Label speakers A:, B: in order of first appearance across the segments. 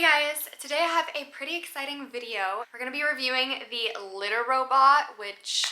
A: Hey guys, today I have a pretty exciting video. We're gonna be reviewing the litter robot, which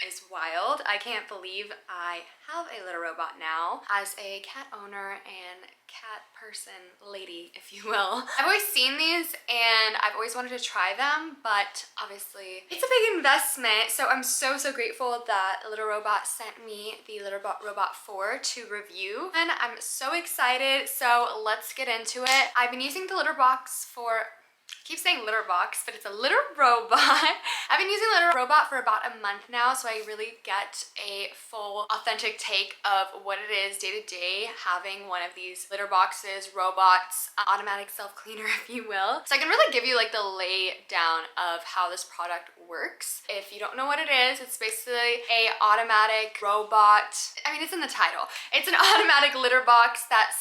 A: is wild. I can't believe I have a litter robot now as a cat owner and cat person, lady, if you will. I've always seen these and I've always wanted to try them, but obviously it's a big investment. So I'm so grateful that Litter Robot sent me the Litter Robot 4 to review. And I'm so excited. So let's get into it. I've been using the litter box for I keep saying litter box, but it's a litter robot. I've been using litter robot for about a month now, so I really get a full authentic take of what it is day to day having one of these litter boxes, robots, automatic self-cleaner, if you will. So I can really give you like the lay down of how this product works. If you don't know what it is, it's basically a automatic robot. I mean, it's in the title. It's an automatic litter box that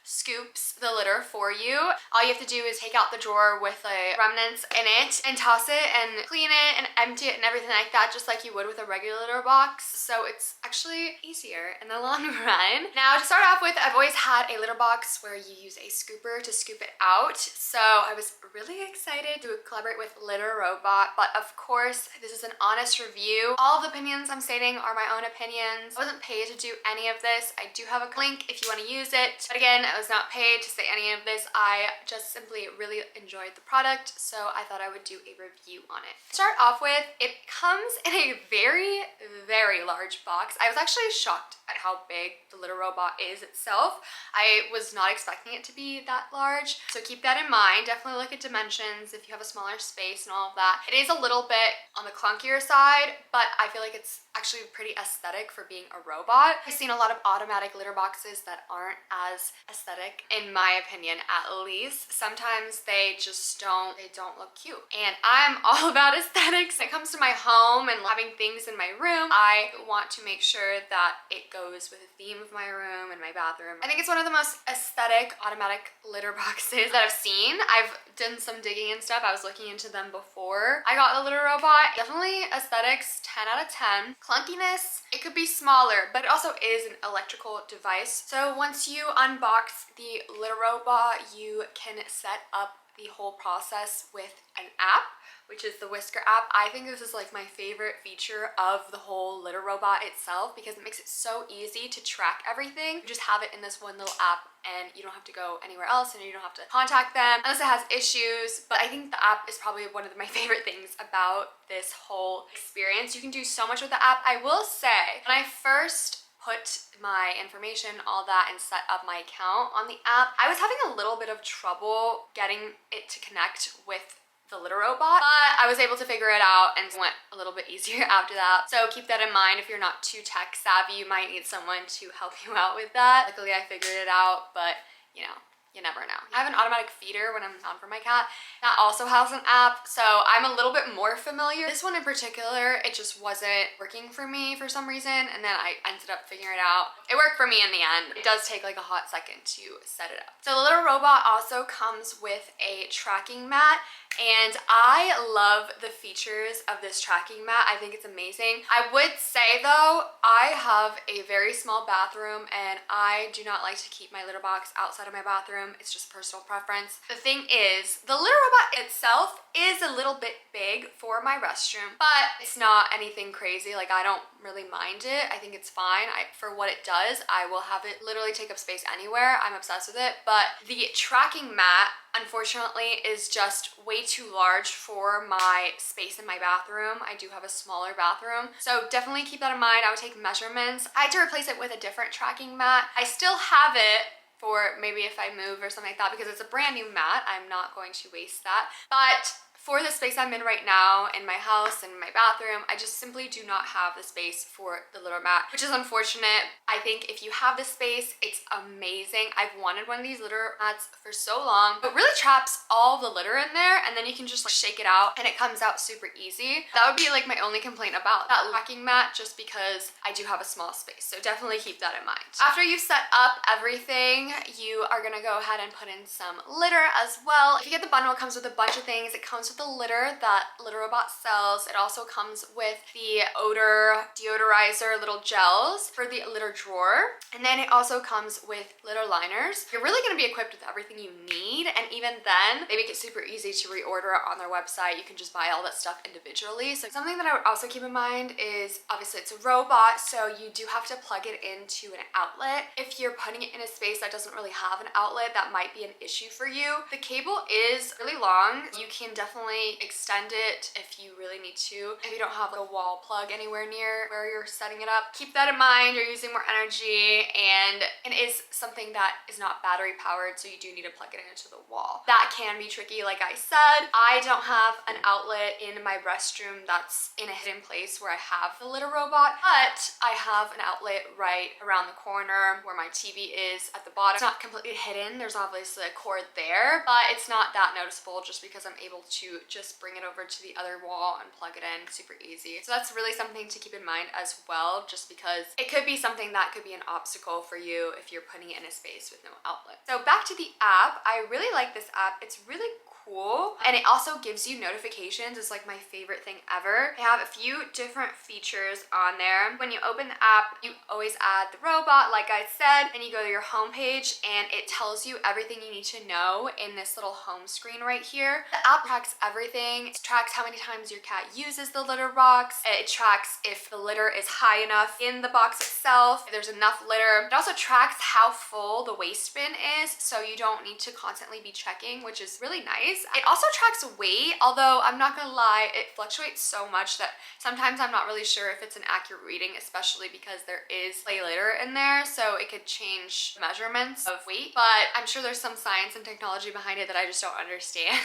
A: scoops the litter for you. All you have to do is take out the drawer with the remnants in it and toss it and clean it and empty it and everything like that, just like you would with a regular litter box. So it's actually easier in the long run. Now, to start off with, I've always had a litter box where you use a scooper to scoop it out. So I was really excited to collaborate with Litter Robot, but of course, this is an honest review. All of the opinions I'm stating are my own opinions. I wasn't paid to do any of this. I do have a link if you want to use it. But again, I was not paid to say any of this. I just simply really enjoyed the product, so I thought I would do a review on it. To start off with, it comes in a very large box. I was actually shocked at how big the litter robot is itself. I was not expecting it to be that large, so keep that in mind. Definitely look at dimensions if you have a smaller space and all of that. It is a little bit on the clunkier side, but I feel like it's actually pretty aesthetic for being a robot. I've seen a lot of automatic litter boxes that aren't as aesthetic, in my opinion at least. Sometimes they just don't look cute. And I'm all about aesthetics. When it comes to my home and having things in my room, I want to make sure that it goes with the theme of my room and my bathroom. I think it's one of the most aesthetic automatic litter boxes that I've seen. I've done some digging and stuff. I was looking into them before I got the litter robot. Definitely aesthetics, 10 out of 10. Clunkiness, it could be smaller, but it also is an electrical device. So once you unbox the litter robot, you can set up the whole process with an app, which is the Whisker app. I think this is like my favorite feature of the whole litter robot itself because it makes it so easy to track everything. You just have it in this one little app and you don't have to go anywhere else and you don't have to contact them unless it has issues. But I think the app is probably one of my favorite things about this whole experience. You can do so much with the app. I will say, when I first put my information, all that, and set up my account on the app, I was having a little bit of trouble getting it to connect with the litter robot, but I was able to figure it out and it went a little bit easier after that. So keep that in mind. If you're not too tech savvy, you might need someone to help you out with that. Luckily, I figured it out, but you know, you never know. I have an automatic feeder when I'm on for my cat. That also has an app, so I'm a little bit more familiar. This one in particular, it just wasn't working for me for some reason, and then I ended up figuring it out. It worked for me in the end. It does take like a hot second to set it up. So the litter robot also comes with a tracking mat, and I love the features of this tracking mat. I think it's amazing. I would say though, I have a very small bathroom and I do not like to keep my litter box outside of my bathroom. It's just personal preference. The thing is, the litter robot itself is a little bit big for my restroom, but it's not anything crazy. Like, I don't really mind it. I think it's fine. For what it does, I will have it literally take up space anywhere. I'm obsessed with it. But the tracking mat, unfortunately, is just way too large for my space in my bathroom. I do have a smaller bathroom, so definitely keep that in mind. I would take measurements. I had to replace it with a different tracking mat. I still have it for maybe if I move or something like that because it's a brand new mat. I'm not going to waste that. But for the space I'm in right now in my house and my bathroom, I just simply do not have the space for the litter mat, which is unfortunate. I think if you have the space, it's amazing. I've wanted one of these litter mats for so long. It really traps all the litter in there and then you can just like shake it out and it comes out super easy. That would be like my only complaint about that tracking mat, just because I do have a small space. So definitely keep that in mind. After you've set up everything, you are gonna go ahead and put in some litter as well. If you get the bundle, it comes with a bunch of things. It comes with with the litter that Litter Robot sells. It also comes with the Odor deodorizer little gels for the litter drawer. And then it also comes with litter liners. You're really gonna be equipped with everything you need, and even then, they make it super easy to reorder on their website. You can just buy all that stuff individually. So something that I would also keep in mind is, obviously it's a robot, so you do have to plug it into an outlet. If you're putting it in a space that doesn't really have an outlet, that might be an issue for you. The cable is really long. You can definitely extend it if you really need to. If you don't have a wall plug anywhere near where you're setting it up, keep that in mind. You're using more energy, and it is something that is not battery powered, so you do need to plug it into the wall. That can be tricky, like I said. I don't have an outlet in my restroom that's in a hidden place where I have the litter robot, but I have an outlet right around the corner where my TV is at the bottom. It's not completely hidden. There's obviously a cord there, but it's not that noticeable just because I'm able to just bring it over to the other wall and plug it in super easy. So that's really something to keep in mind as well, just because it could be something that could be an obstacle for you if you're putting it in a space with no outlet. So back to the app. I really like this app. It's really cool, and it also gives you notifications. It's like my favorite thing ever. They have a few different features on there. When you open the app, you always add the robot, like I said, and you go to your home page, and it tells you everything you need to know in this little home screen right here. The app tracks everything. It tracks how many times your cat uses the litter box. It tracks if the litter is high enough in the box itself, if there's enough litter. It also tracks how full the waste bin is, so you don't need to constantly be checking, which is really nice. It also tracks weight, although I'm not gonna lie, it fluctuates so much that sometimes I'm not really sure if it's an accurate reading, especially because there is play litter in there, so it could change measurements of weight. But I'm sure there's some science and technology behind it that I just don't understand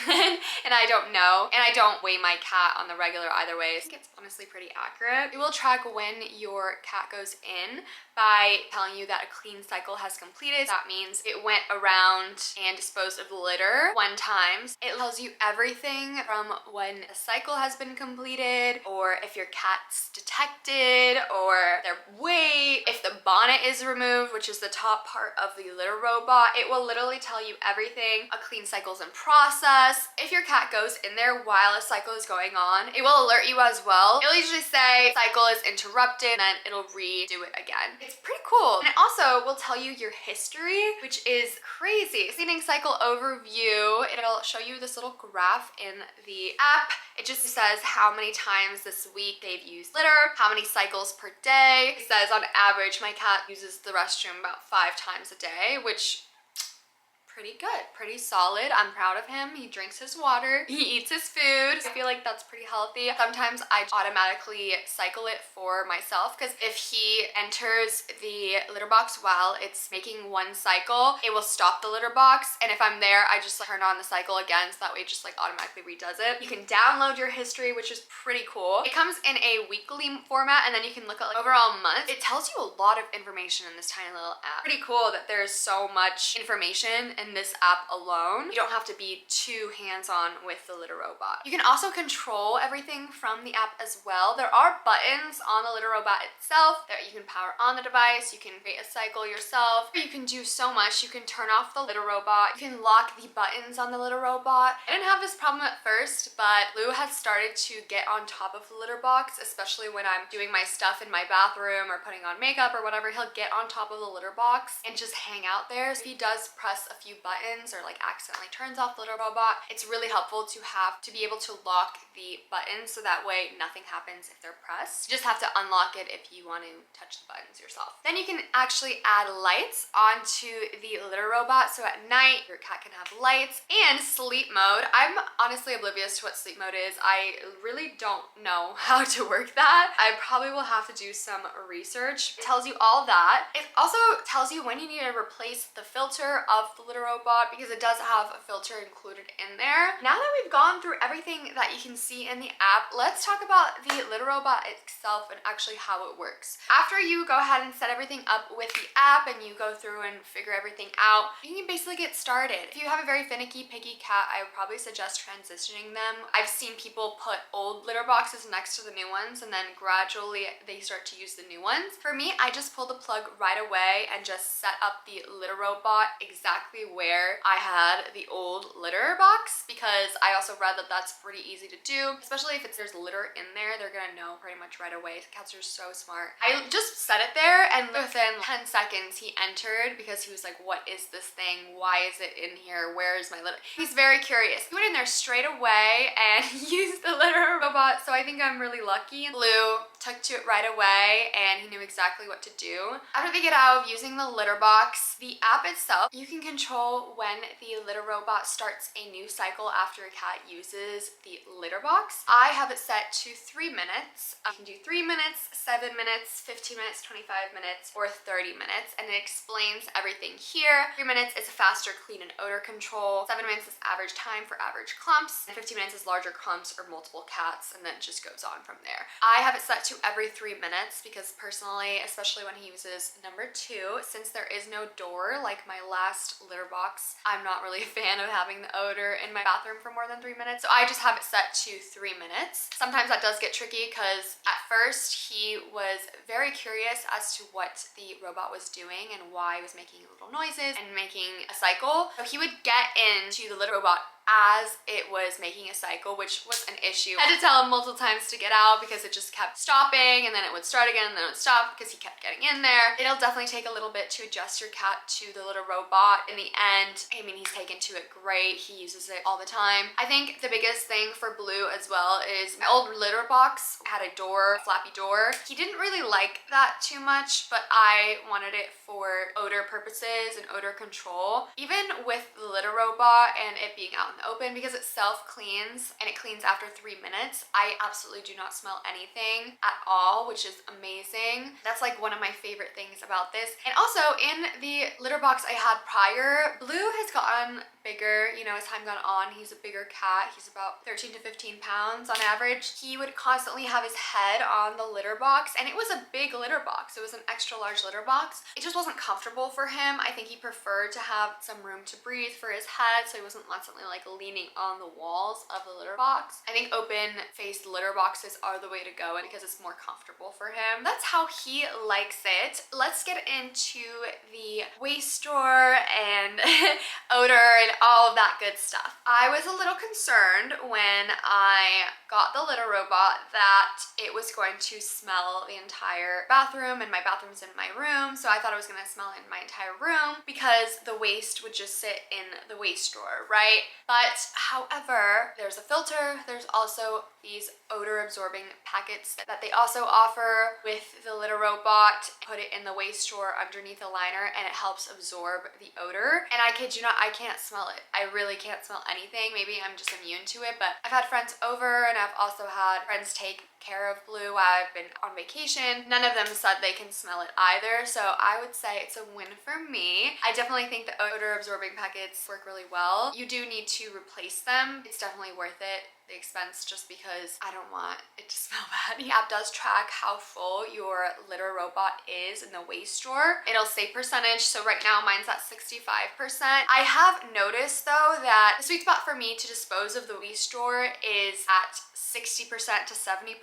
A: and I don't know. And I don't weigh my cat on the regular either way. I think it's honestly pretty accurate. It will track when your cat goes in by telling you that a clean cycle has completed. That means it went around and disposed of the litter 1 time. It tells you everything from when a cycle has been completed, or if your cat's detected, or their weight, if the bonnet is removed, which is the top part of the litter robot. It will literally tell you everything. A clean cycle's in process. If your cat goes in there while a cycle is going on, it will alert you as well. It'll usually say cycle is interrupted, and then it'll redo it again. It's pretty cool. And it also will tell you your history, which is crazy. Cleaning cycle overview. It'll show you this little graph in the app. It just says how many times this week they've used litter, how many cycles per day. It says on average my cat uses the restroom about 5 times a day, which pretty good, pretty solid. I'm proud of him. He drinks his water, he eats his food. I feel like that's pretty healthy. Sometimes I automatically cycle it for myself, because if he enters the litter box while it's making 1 cycle, it will stop the litter box, and if I'm there, I just turn on the cycle again, so that way it just automatically redoes it. You can download your history, which is pretty cool. It comes in a weekly format, and then you can look at overall month. It tells you a lot of information in this tiny little app. Pretty cool that there's so much information in this app alone. You don't have to be too hands-on with the litter robot. You can also control everything from the app as well. There are buttons on the litter robot itself that you can power on the device. You can create a cycle yourself. You can do so much. You can turn off the litter robot. You can lock the buttons on the litter robot. I didn't have this problem at first, but Lou has started to get on top of the litter box, especially when I'm doing my stuff in my bathroom or putting on makeup or whatever. He'll get on top of the litter box and just hang out there. So if he does press a few buttons or accidentally turns off the litter robot, it's really helpful to be able to lock the buttons, so that way nothing happens if they're pressed. You just have to unlock it if you want to touch the buttons yourself. Then you can actually add lights onto the litter robot, so at night your cat can have lights. And sleep mode. I'm honestly oblivious to what sleep mode is. I really don't know how to work that. I probably will have to do some research. It tells you all that. It also tells you when you need to replace the filter of the litter robot, because it does have a filter included in there. Now that we've gone through everything that you can see in the app, let's talk about the litter robot itself and actually how it works. After you go ahead and set everything up with the app and you go through and figure everything out, you can basically get started. If you have a very finicky, picky cat, I would probably suggest transitioning them. I've seen people put old litter boxes next to the new ones, and then gradually they start to use the new ones. For me, I just pulled the plug right away and just set up the litter robot exactly where I had the old litter box. box, because I also read that that's pretty easy to do, especially if there's litter in there. They're gonna know pretty much right away. Cats are so smart. I just set it there, and within 10 seconds he entered because he was like, what is this thing? Why is it in here? Where is my litter? He's very curious. He went in there straight away and used the litter robot, so I think I'm really lucky. Blue took to it right away and he knew exactly what to do. After they get out of using the litter box, the app itself, you can control when the litter robot starts a new cycle after a cat uses the litter box. I have it set to 3 minutes. You can do 3 minutes, 7 minutes, 15 minutes, 25 minutes, or 30 minutes, and it explains everything here. 3 minutes is faster clean and odor control. 7 minutes is average time for average clumps, and 15 minutes is larger clumps or multiple cats, and then it just goes on from there. I have it set to every 3 minutes because personally, especially when he uses number 2, since there is no door like my last litter box, I'm not really a fan of having the odor in my bathroom for more than 3 minutes, so I just have it set to 3 minutes. Sometimes that does get tricky because at first he was very curious as to what the robot was doing and why it was making little noises and making a cycle. So he would get into the litter robot as it was making a cycle, which was an issue. I had to tell him multiple times to get out because it just kept stopping, and then it would start again, and then it would stop because he kept getting in there. It'll definitely take a little bit to adjust your cat to the litter robot. In the end, I mean, he's taken to it great. He uses it all the time. I think the biggest thing for Blue as well is my old litter box had a door, a flappy door. He didn't really like that too much, but I wanted it for odor purposes and odor control. Even with the litter robot and it being out in the open, because it self-cleans and it cleans after 3 minutes, I absolutely do not smell anything at all, which is amazing. That's like one of my favorite things about this. And also in the litter box I had prior, Blue has gotten bigger, you know, as time gone on. He's a bigger cat. He's about 13 to 15 pounds on average. He would constantly have his head on the litter box, and it was a big litter box. It was an extra large litter box. It just wasn't comfortable for him. I think he preferred to have some room to breathe for his head, so he wasn't constantly like leaning on the walls of the litter box. I think open-faced litter boxes are the way to go because it's more comfortable for him. That's how he likes it. Let's get into the waste drawer and odor and all of that good stuff. I was a little concerned when I got the litter robot that it was going to smell the entire bathroom, and my bathroom's in my room, so I thought it was going to smell in my entire room because the waste would just sit in the waste drawer, right? But however, there's a filter. There's also these odor absorbing packets that they also offer with the litter robot. Put it in the waste drawer underneath the liner and it helps absorb the odor. And I kid you not, I can't smell it. I really can't smell anything. Maybe I'm just immune to it, but I've had friends over and I've also had friends take care of Blue while I've been on vacation. None of them said they can smell it either, so I would say it's a win for me. I definitely think the odor absorbing packets work really well. You do need to replace them. It's definitely worth it, the expense, just because I don't want it to smell bad. The app does track how full your litter robot is in the waste drawer. It'll say percentage, so right now mine's at 65%. I have noticed though that the sweet spot for me to dispose of the waste drawer is at 60% to 70%,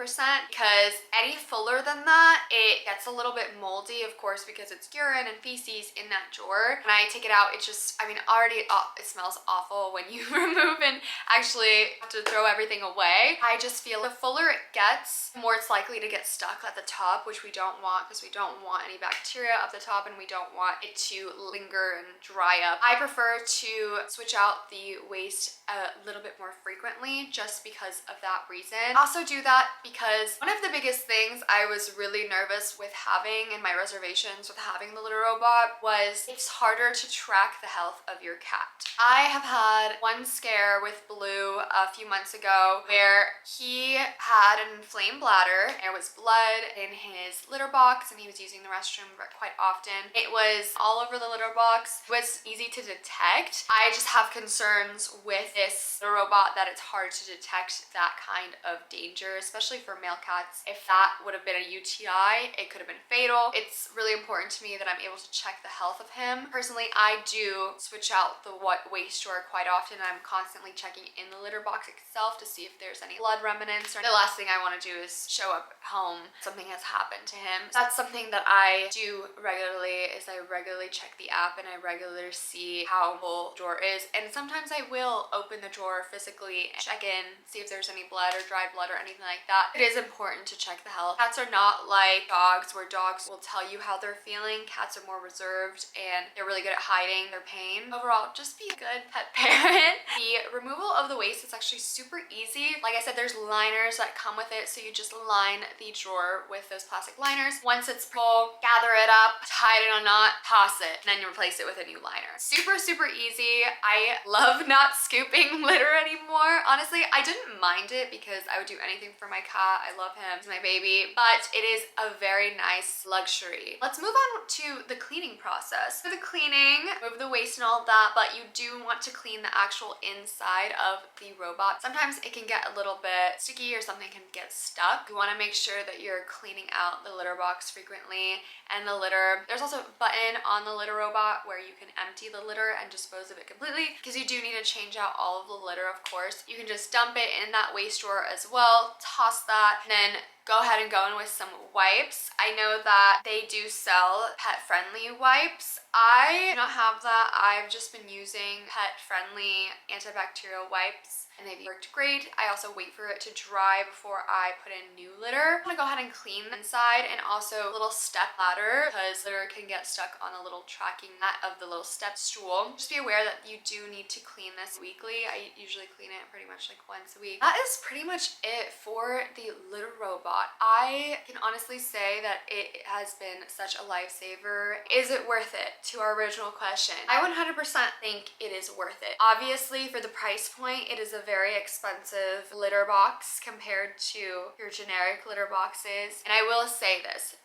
A: because any fuller than that, it gets a little bit moldy, of course, because it's urine and feces in that drawer. When I take it out, it just, I mean, already it smells awful when you remove and actually have to throw everything away. I just feel the fuller it gets, the more it's likely to get stuck at the top, which we don't want, because we don't want any bacteria up the top and we don't want it to linger and dry up. I prefer to switch out the waste a little bit more frequently just because of that reason. I also do that because one of the biggest things I was really nervous with having in my reservations with having the litter robot was it's harder to track the health of your cat. I have had one scare with Blue a few months ago where he had an inflamed bladder. There was blood in his litter box and he was using the restroom quite often. It was all over the litter box. It was easy to detect. I just have concerns with this litter robot that it's hard to detect that kind kind of danger, especially for male cats. If that would have been a UTI, it could have been fatal. It's really important to me that I'm able to check the health of him. Personally, I do switch out the waste drawer quite often. I'm constantly checking in the litter box itself to see if there's any blood remnants, or the last thing I want to do is show up home something has happened to him. That's something that I do regularly, is I regularly check the app and I regularly see how full the drawer is, and sometimes I will open the drawer physically and check in, see if there's any blood or dry blood or anything like that. It is important to check the health. Cats are not like dogs, where dogs will tell you how they're feeling. Cats are more reserved and they're really good at hiding their pain. Overall, just be a good pet parent. The removal of the waste is actually super easy. Like I said, there's liners that come with it, so you just line the drawer with those plastic liners. Once it's full, gather it up, tie it in a knot, toss it, and then you replace it with a new liner. Super, super easy. I love not scooping litter anymore. Honestly, I didn't mind it because I would do anything for my cat. I love him. He's my baby. But it is a very nice luxury. Let's move on to the cleaning process. For the cleaning, remove the waste and all of that, but you do want to clean the actual inside of the robot. Sometimes it can get a little bit sticky or something can get stuck. You want to make sure that you're cleaning out the litter box frequently and the litter. There's also a button on the litter robot where you can empty the litter and dispose of it completely, because you do need to change out all of the litter, of course. You can just dump it in that waste drawer as well, toss that, and then go ahead and go in with some wipes. I know that they do sell pet-friendly wipes. I do not have that. I've just been using pet-friendly antibacterial wipes and they've worked great. I also wait for it to dry before I put in new litter. I'm gonna go ahead and clean the inside, and also a little step ladder, because litter can get stuck on a little tracking mat of the little step stool. Just be aware that you do need to clean this weekly. I usually clean it pretty much like once a week. That is pretty much it for the litter robot. I can honestly say that it has been such a lifesaver. Is it worth it? To our original question, I 100% think it is worth it. Obviously, for the price point, it is a very expensive litter box compared to your generic litter boxes. And I will say this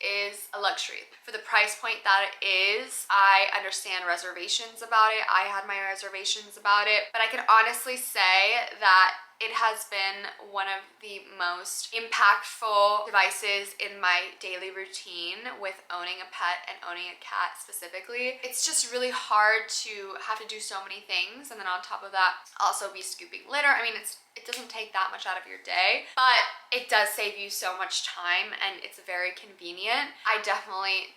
A: is a luxury. For the price point that it is, I understand reservations about it. I had my reservations about it, but I can honestly say that it has been one of the most impactful devices in my daily routine with owning a pet and owning a cat specifically. It's just really hard to have to do so many things, and then on top of that, also be scooping litter. I mean, it doesn't take that much out of your day, but it does save you so much time and it's very convenient. I definitely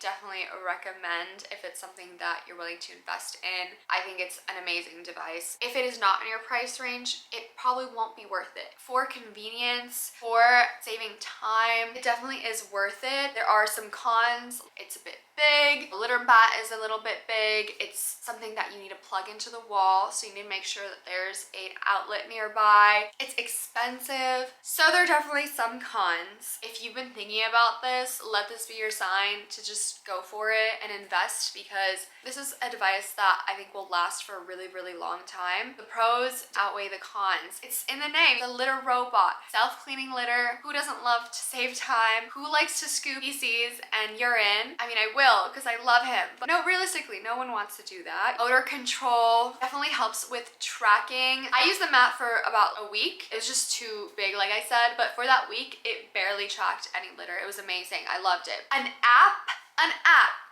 A: recommend, if it's something that you're willing to invest in. I think it's an amazing device. If it is not in your price range, it probably won't be worth it. For convenience, for saving time, it definitely is worth it. There are some cons. It's a bit big. The litter mat is a little bit big. It's something that you need to plug into the wall, so you need to make sure that there's an outlet nearby. It's expensive. So there are definitely some cons. If you've been thinking about this, let this be your sign to just go for it and invest, because this is a device that I think will last for a really, really long time. The pros outweigh the cons. It's in the name, the litter robot. Self-cleaning litter. Who doesn't love to save time? Who likes to scoop feces and urine? I mean, I will, because I love him. But no, realistically, no one wants to do that. Odor control definitely helps with tracking. I used the mat for about a week. It was just too big, like I said, but for that week, it barely tracked any litter. It was amazing. I loved it. An app.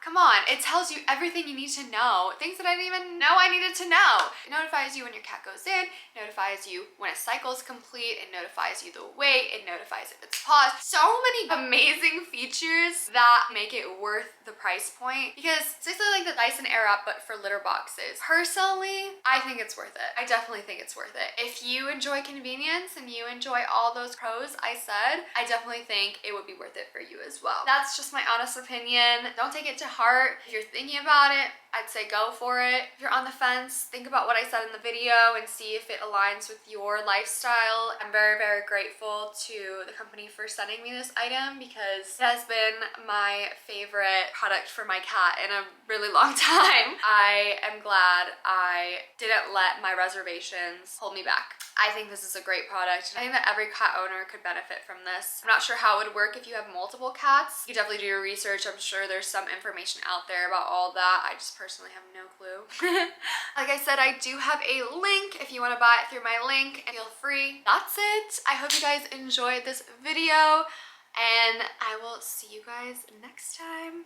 A: Come on, it tells you everything you need to know. Things that I didn't even know I needed to know. It notifies you when your cat goes in, notifies you when a cycle is complete, it notifies you the weight, it notifies if it's paused. So many amazing features that make it worth the price point, because it's basically like the Dyson Airwrap but for litter boxes. Personally, I think it's worth it. I definitely think it's worth it. If you enjoy convenience and you enjoy all those pros I said, I definitely think it would be worth it for you as well. That's just my honest opinion. Don't take it to heart. If you're thinking about it, I'd say go for it. If you're on the fence, think about what I said in the video and see if it aligns with your lifestyle. I'm very, very grateful to the company for sending me this item, because it has been my favorite product for my cat in a really long time. I am glad I didn't let my reservations hold me back. I think this is a great product. I think that every cat owner could benefit from this. I'm not sure how it would work if you have multiple cats. You can definitely do your research. I'm sure there's some information out there about all that. I just personally have no clue. Like I said, I do have a link if you want to buy it through my link. Feel free. That's it. I hope you guys enjoyed this video, and I will see you guys next time.